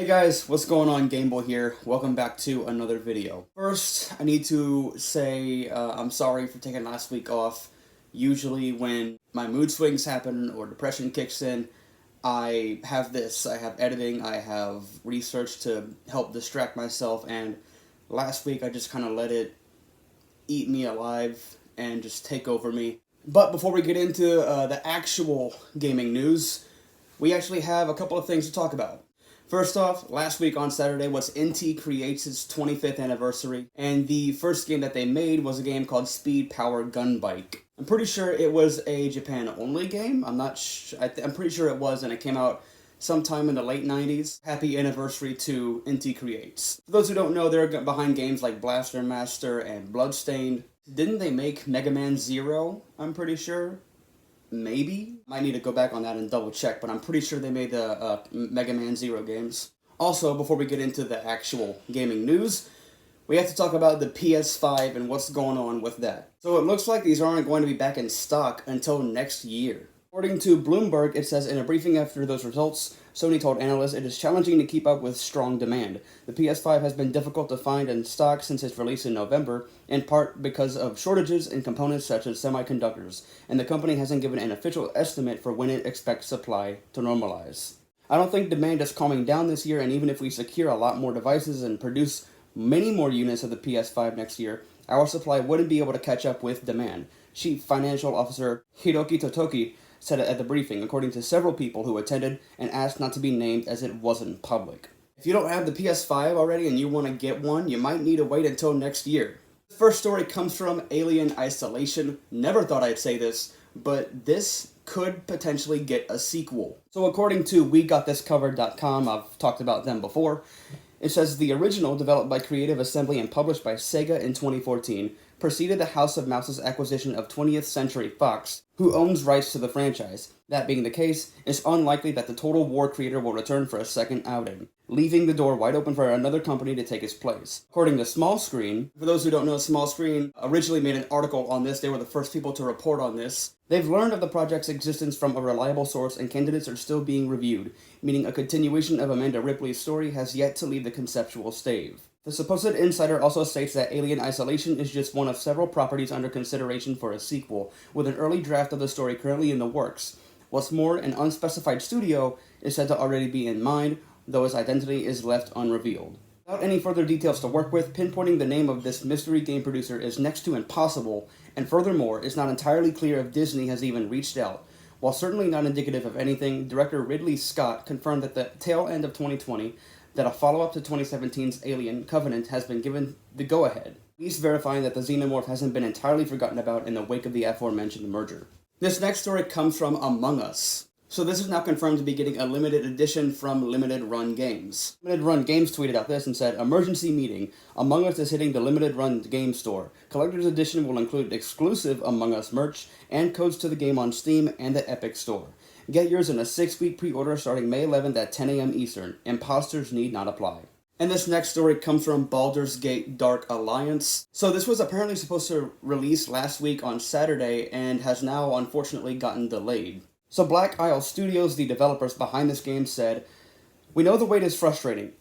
Hey guys, what's going on? Gameboy here. Welcome back to another video. First, I need to say I'm sorry for taking last week off. Usually when my mood swings happen or depression kicks in, I have editing, I have research to help distract myself, and last week I just kind of let it eat me alive and just take over me. But before we get into the actual gaming news, we actually have a couple of things to talk about. First off, last week on Saturday was NT Creates' 25th anniversary, and the first game that they made was a game called Speed Power Gunbike. I'm pretty sure it was a Japan-only game. I'm pretty sure it was, and it came out sometime in the late 90s. Happy anniversary to NT Creates. For those who don't know, they're behind games like Blaster Master and Bloodstained. Didn't they make Mega Man Zero, I'm pretty sure? Maybe? Might need to go back on that and double check, but I'm pretty sure they made the Mega Man Zero games. Also, before we get into the actual gaming news, we have to talk about the PS5 and what's going on with that. So it looks like these aren't going to be back in stock until next year. According to Bloomberg, it says in a briefing after those results, Sony told analysts it is challenging to keep up with strong demand. The PS5 has been difficult to find in stock since its release in November, in part because of shortages in components such as semiconductors, and the company hasn't given an official estimate for when it expects supply to normalize. I don't think demand is calming down this year, and even if we secure a lot more devices and produce many more units of the PS5 next year, our supply wouldn't be able to catch up with demand, Chief Financial Officer Hiroki Totoki said it at the briefing, according to several people who attended and asked not to be named as it wasn't public. If you don't have the PS5 already and you want to get one, you might need to wait until next year. The first story comes from Alien Isolation. Never thought I'd say this, but this could potentially get a sequel. So according to WeGotThisCovered.com, I've talked about them before, it says the original, developed by Creative Assembly and published by Sega in 2014, preceded the House of Mouse's acquisition of 20th Century Fox, who owns rights to the franchise. That being the case, it's unlikely that the Total War creator will return for a second outing, leaving the door wide open for another company to take its place. According to Small Screen, for those who don't know, Small Screen originally made an article on this. They were the first people to report on this. They've learned of the project's existence from a reliable source, and candidates are still being reviewed, meaning a continuation of Amanda Ripley's story has yet to leave the conceptual stage. The supposed insider also states that Alien Isolation is just one of several properties under consideration for a sequel, with an early draft of the story currently in the works. What's more, an unspecified studio is said to already be in mind, though its identity is left unrevealed. Without any further details to work with, pinpointing the name of this mystery game producer is next to impossible, and furthermore, it's not entirely clear if Disney has even reached out. While certainly not indicative of anything, director Ridley Scott confirmed at the tail end of 2020 that a follow-up to 2017's Alien Covenant has been given the go-ahead, at least verifying that the xenomorph hasn't been entirely forgotten about in the wake of the aforementioned merger. This next story comes from Among Us. So this is now confirmed to be getting a limited edition from Limited Run Games. Limited Run Games tweeted out this and said, "Emergency meeting. Among Us is hitting the Limited Run Games store. Collector's edition will include exclusive Among Us merch and codes to the game on Steam and the Epic Store. Get yours in a 6-week pre-order starting May 11th at 10 a.m. Eastern. Imposters need not apply." And this next story comes from Baldur's Gate Dark Alliance. So this was apparently supposed to release last week on Saturday and has now unfortunately gotten delayed. So Black Isle Studios, the developers behind this game, said, "We know the wait is frustrating.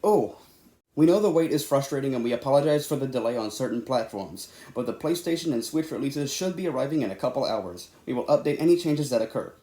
We know the wait is frustrating and we apologize for the delay on certain platforms, but the PlayStation and Switch releases should be arriving in a couple hours. We will update any changes that occur."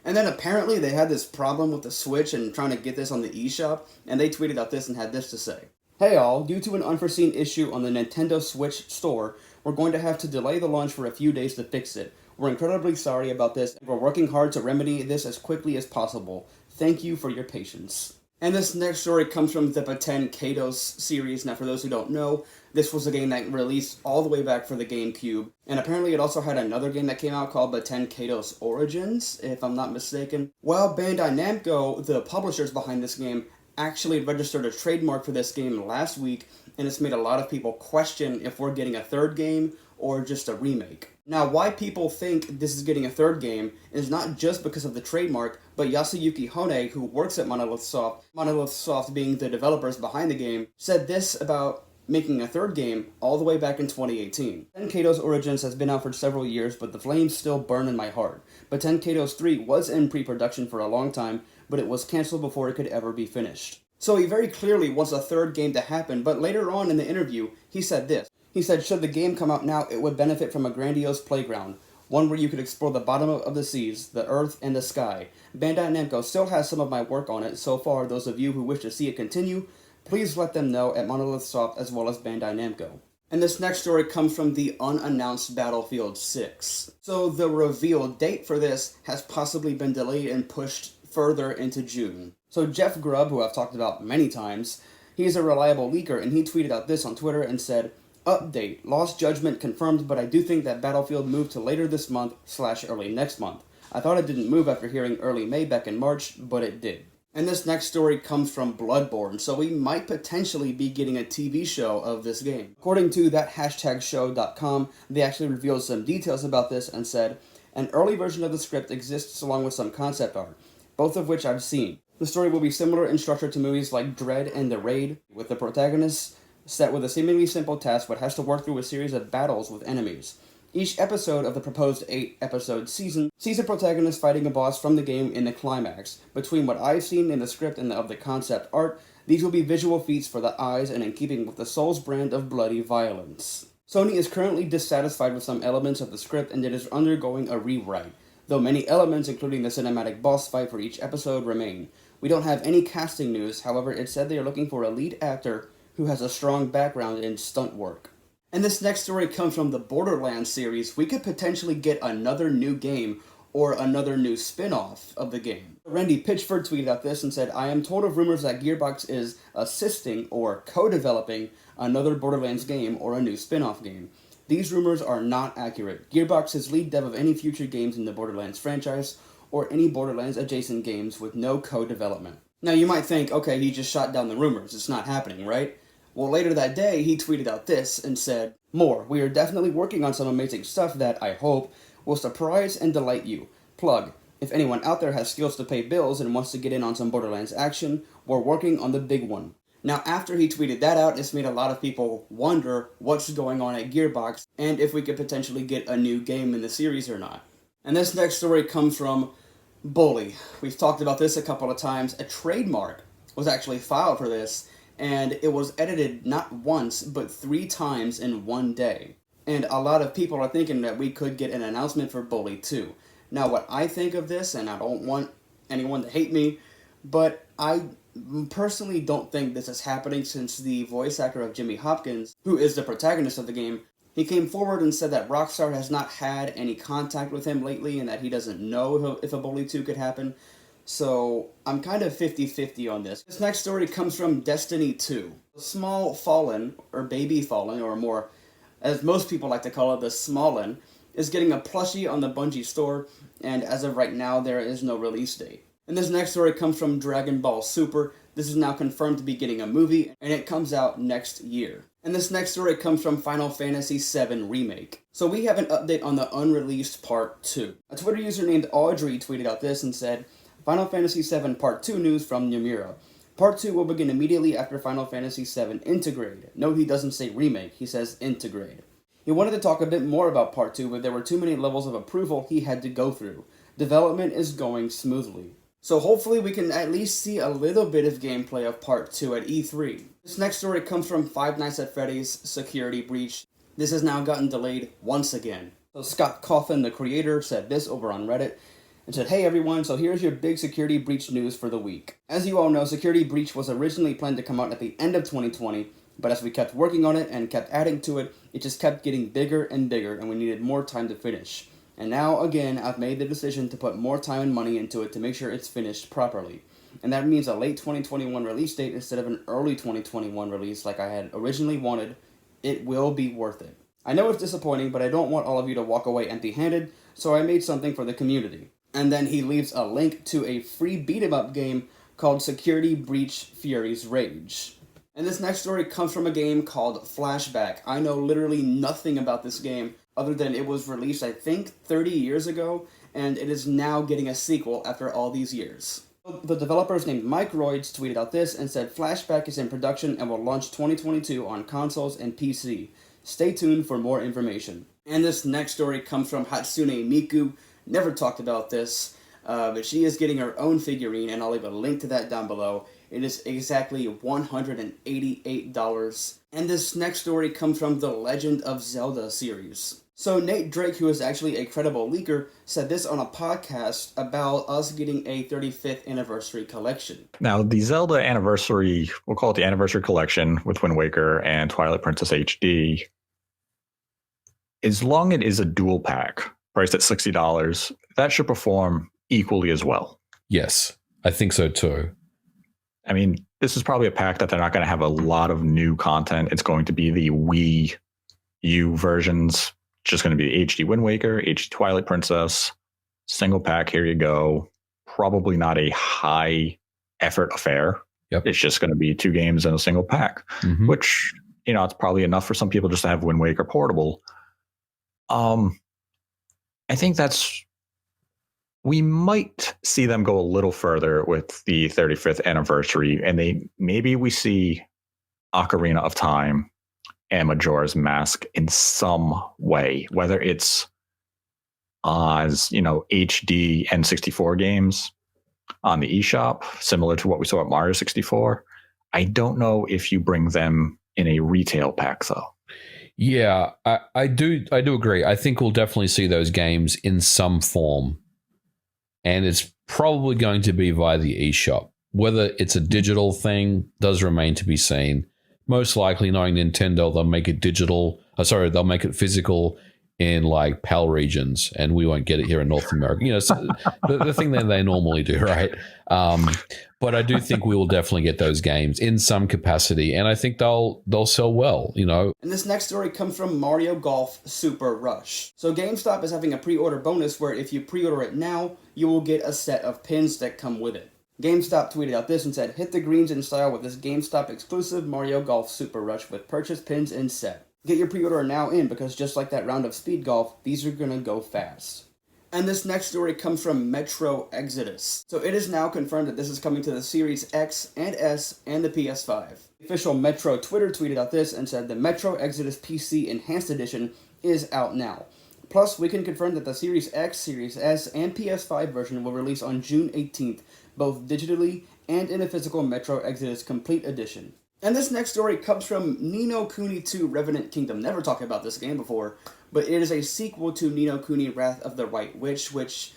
And then apparently they had this problem with the Switch and trying to get this on the eShop, and they tweeted out this and had this to say. "Hey all, due to an unforeseen issue on the Nintendo Switch store, we're going to have to delay the launch for a few days to fix it. We're incredibly sorry about this, and we're working hard to remedy this as quickly as possible. Thank you for your patience." And this next story comes from the Baten Kaitos series. Now for those who don't know, this was a game that released all the way back for the GameCube. And apparently it also had another game that came out called Baten Kaitos Origins, if I'm not mistaken. Well, Bandai Namco, the publishers behind this game, actually registered a trademark for this game last week, and it's made a lot of people question if we're getting a third game or just a remake. Now, why people think this is getting a third game is not just because of the trademark, but Yasuyuki Hone, who works at Monolith Soft being the developers behind the game, said this about making a third game all the way back in 2018. Baten Kaitos Origins has been out for several years, but the flames still burn in my heart. Baten Kaitos 3 was in pre-production for a long time, but it was cancelled before it could ever be finished. So he very clearly wants a third game to happen, but later on in the interview, he said this. He said, should the game come out now, it would benefit from a grandiose playground, one where you could explore the bottom of the seas, the earth, and the sky. Bandai Namco still has some of my work on it. So far, those of you who wish to see it continue, please let them know at Monolith Soft as well as Bandai Namco. And this next story comes from the unannounced Battlefield 6. So the reveal date for this has possibly been delayed and pushed further into June. So Jeff Grubb, who I've talked about many times, he's a reliable leaker, and he tweeted out this on Twitter and said, update, Lost Judgment confirmed, but I do think that Battlefield moved to later this month / early next month. I thought it didn't move after hearing early May back in March, but it did. And this next story comes from Bloodborne, so we might potentially be getting a TV show of this game. According to that #show.com, they actually revealed some details about this and said, an early version of the script exists along with some concept art, both of which I've seen. The story will be similar in structure to movies like Dread and The Raid, with the protagonist set with a seemingly simple task but has to work through a series of battles with enemies. Each episode of the proposed 8-episode season sees a protagonist fighting a boss from the game in the climax. Between what I've seen in the script and of the concept art, these will be visual feats for the eyes and in keeping with the Souls brand of bloody violence. Sony is currently dissatisfied with some elements of the script and it is undergoing a rewrite, though many elements, including the cinematic boss fight for each episode, remain. We don't have any casting news, however, it said they are looking for a lead actor who has a strong background in stunt work. And this next story comes from the Borderlands series. We could potentially get another new game or another new spin-off of the game. Randy Pitchford tweeted out this and said, I am told of rumors that Gearbox is assisting or co-developing another Borderlands game or a new spin-off game. These rumors are not accurate. Gearbox is lead dev of any future games in the Borderlands franchise or any Borderlands adjacent games with no co-development. Now you might think, okay, he just shot down the rumors. It's not happening, right? Well, later that day, he tweeted out this and said, more, we are definitely working on some amazing stuff that, I hope, will surprise and delight you. Plug, if anyone out there has skills to pay bills and wants to get in on some Borderlands action, we're working on the big one. Now, after he tweeted that out, it's made a lot of people wonder what's going on at Gearbox and if we could potentially get a new game in the series or not. And this next story comes from Bully. We've talked about this a couple of times. A trademark was actually filed for this, and it was edited not once, but 3 times in one day. And a lot of people are thinking that we could get an announcement for Bully 2. Now, what I think of this, and I don't want anyone to hate me, but I personally don't think this is happening since the voice actor of Jimmy Hopkins, who is the protagonist of the game, he came forward and said that Rockstar has not had any contact with him lately and that he doesn't know if a Bully 2 could happen. So, I'm kind of 50-50 on this. This next story comes from Destiny 2. Smallfallen, or Baby Fallen, or more, as most people like to call it, the Smallin, is getting a plushie on the Bungie store, and as of right now, there is no release date. And this next story comes from Dragon Ball Super. This is now confirmed to be getting a movie, and it comes out next year. And this next story comes from Final Fantasy VII Remake. So we have an update on the unreleased Part 2. A Twitter user named Audrey tweeted out this and said, Final Fantasy VII Part 2 news from Nomura. Part 2 will begin immediately after Final Fantasy VII Intergrade. Note he doesn't say remake, he says Intergrade. He wanted to talk a bit more about Part 2, but there were too many levels of approval he had to go through. Development is going smoothly. So hopefully we can at least see a little bit of gameplay of Part 2 at E3. This next story comes from Five Nights at Freddy's Security Breach. This has now gotten delayed once again. So Scott Cawthon, the creator, said this over on Reddit, and said, hey everyone, so here's your big security breach news for the week. As you all know, Security Breach was originally planned to come out at the end of 2020, but as we kept working on it and kept adding to it, it just kept getting bigger and bigger, and we needed more time to finish. And now, again, I've made the decision to put more time and money into it to make sure it's finished properly. And that means a late 2021 release date instead of an early 2021 release like I had originally wanted. It will be worth it. I know it's disappointing, but I don't want all of you to walk away empty-handed, so I made something for the community. And then he leaves a link to a free beat-em-up game called Security Breach Fury's Rage. And this next story comes from a game called Flashback. I know literally nothing about this game other than it was released, I think, 30 years ago, and it is now getting a sequel after all these years. The developers named Mike Royds tweeted out this and said, Flashback is in production and will launch 2022 on consoles and PC. Stay tuned for more information. And this next story comes from Hatsune Miku. Never talked about this, but she is getting her own figurine, and I'll leave a link to that down below. It is exactly $188. And this next story comes from the Legend of Zelda series. So NateDrake, who is actually a credible leaker, said this on a podcast about us getting a 35th anniversary collection. Now, the Zelda anniversary, we'll call it the anniversary collection with Wind Waker and Twilight Princess HD, as long as it is a dual pack priced at $60, that should perform equally as well. Yes, I think so too. I mean, this is probably a pack that they're not going to have a lot of new content. It's going to be the Wii U versions. Just going to be HD Wind Waker, HD Twilight Princess, single pack, here you go. Probably not a high effort affair. Yep. It's just going to be 2 games in a single pack, which, you know, it's probably enough for some people just to have Wind Waker portable. I think we might see them go a little further with the 35th anniversary, and maybe we see Ocarina of Time and Majora's Mask in some way, whether it's as, you know, HD N64 games on the eShop, similar to what we saw at Mario 64. I don't know if you bring them in a retail pack, though. Yeah, I do agree. I think we'll definitely see those games in some form, and it's probably going to be via the eShop. Whether it's a digital thing does remain to be seen. Most likely, knowing Nintendo, they'll make it digital. They'll make it physical in like PAL regions, and we won't get it here in North America. You know, so the thing that they normally do, right? But I do think we will definitely get those games in some capacity, and I think they'll sell well. You know. And this next story comes from Mario Golf Super Rush. So GameStop is having a pre-order bonus where if you pre-order it now, you will get a set of pins that come with it. GameStop tweeted out this and said, "Hit the greens in style with this GameStop exclusive Mario Golf Super Rush with purchase pins and set. Get your pre-order now in because just like that round of speed golf, these are gonna go fast." And this next story comes from Metro Exodus. So it is now confirmed that this is coming to the Series X and S and the PS5. The official Metro Twitter tweeted out this and said the Metro Exodus PC Enhanced Edition is out now. Plus, we can confirm that the Series X, Series S, and PS5 version will release on June 18th, both digitally and in a physical Metro Exodus Complete Edition. And this next story comes from Ni no Kuni 2 Revenant Kingdom. Never talked about this game before, but it is a sequel to Ni no Kuni Wrath of the White Witch, which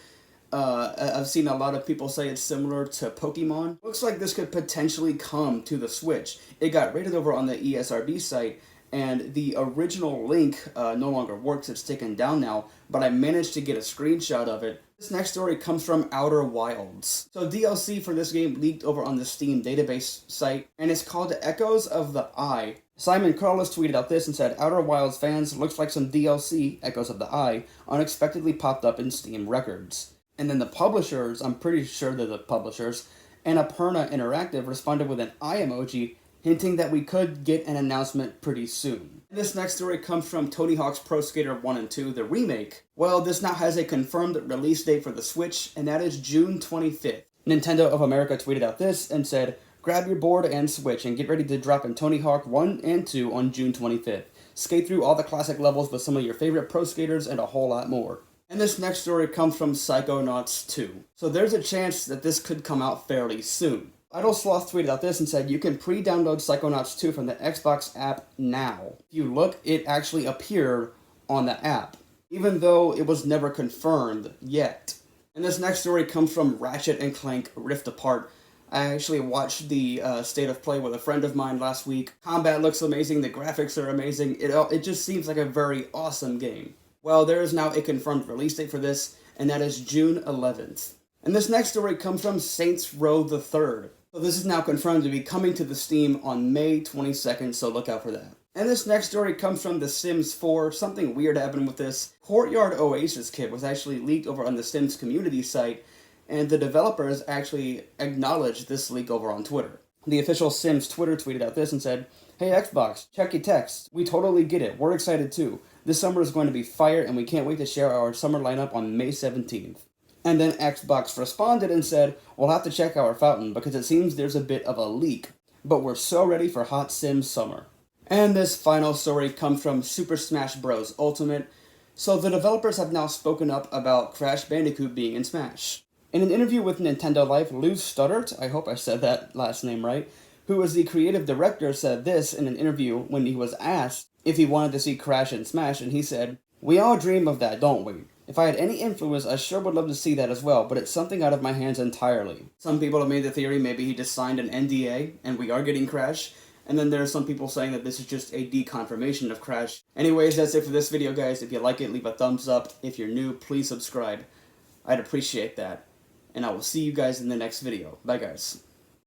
I've seen a lot of people say it's similar to Pokemon. Looks like this could potentially come to the Switch. It got rated over on the ESRB site, and the original link no longer works. It's taken down now, but I managed to get a screenshot of it. This next story comes from Outer Wilds. So DLC for this game leaked over on the Steam database site, and it's called Echoes of the Eye. Simon Carlos tweeted out this and said, "Outer Wilds fans, looks like some DLC, Echoes of the Eye, unexpectedly popped up in Steam records." And then the publishers, I'm pretty sure they're the publishers, Annapurna Interactive responded with an eye emoji, hinting that we could get an announcement pretty soon. This next story comes from Tony Hawk's Pro Skater 1 and 2, the remake. Well, this now has a confirmed release date for the Switch, and that is June 25th. Nintendo of America tweeted out this and said, "Grab your board and Switch and get ready to drop in Tony Hawk 1 and 2 on June 25th. Skate through all the classic levels with some of your favorite pro skaters and a whole lot more." And this next story comes from Psychonauts 2. So there's a chance that this could come out fairly soon. Idle Sloth tweeted out this and said, "You can pre-download Psychonauts 2 from the Xbox app now." If you look, it actually appeared on the app, even though it was never confirmed yet. And this next story comes from Ratchet and Clank Rift Apart. I actually watched the state of play with a friend of mine last week. Combat looks amazing, the graphics are amazing, it just seems like a very awesome game. Well, there is now a confirmed release date for this, and that is June 11th. And this next story comes from Saints Row the Third. So this is now confirmed to be coming to the Steam on May 22nd, so look out for that. And this next story comes from The Sims 4. Something weird happened with this. Courtyard Oasis kit was actually leaked over on the Sims community site, and the developers actually acknowledged this leak over on Twitter. The official Sims Twitter tweeted out this and said, "Hey Xbox, check your text. We totally get it. We're excited too. This summer is going to be fire, and we can't wait to share our summer lineup on May 17th. And then Xbox responded and said, "We'll have to check our fountain because it seems there's a bit of a leak, but we're so ready for Hot Sims Summer." And this final story comes from Super Smash Bros. Ultimate. So the developers have now spoken up about Crash Bandicoot being in Smash. In an interview with Nintendo Life, Lou Studdert, I hope I said that last name right, who was the creative director, said this in an interview when he was asked if he wanted to see Crash and Smash, and he said, "We all dream of that, don't we? If I had any influence, I sure would love to see that as well, but it's something out of my hands entirely." Some people have made the theory maybe he just signed an NDA, and we are getting Crash, and then there are some people saying that this is just a deconfirmation of Crash. Anyways, that's it for this video, guys. If you like it, leave a thumbs up. If you're new, please subscribe. I'd appreciate that. And I will see you guys in the next video. Bye, guys.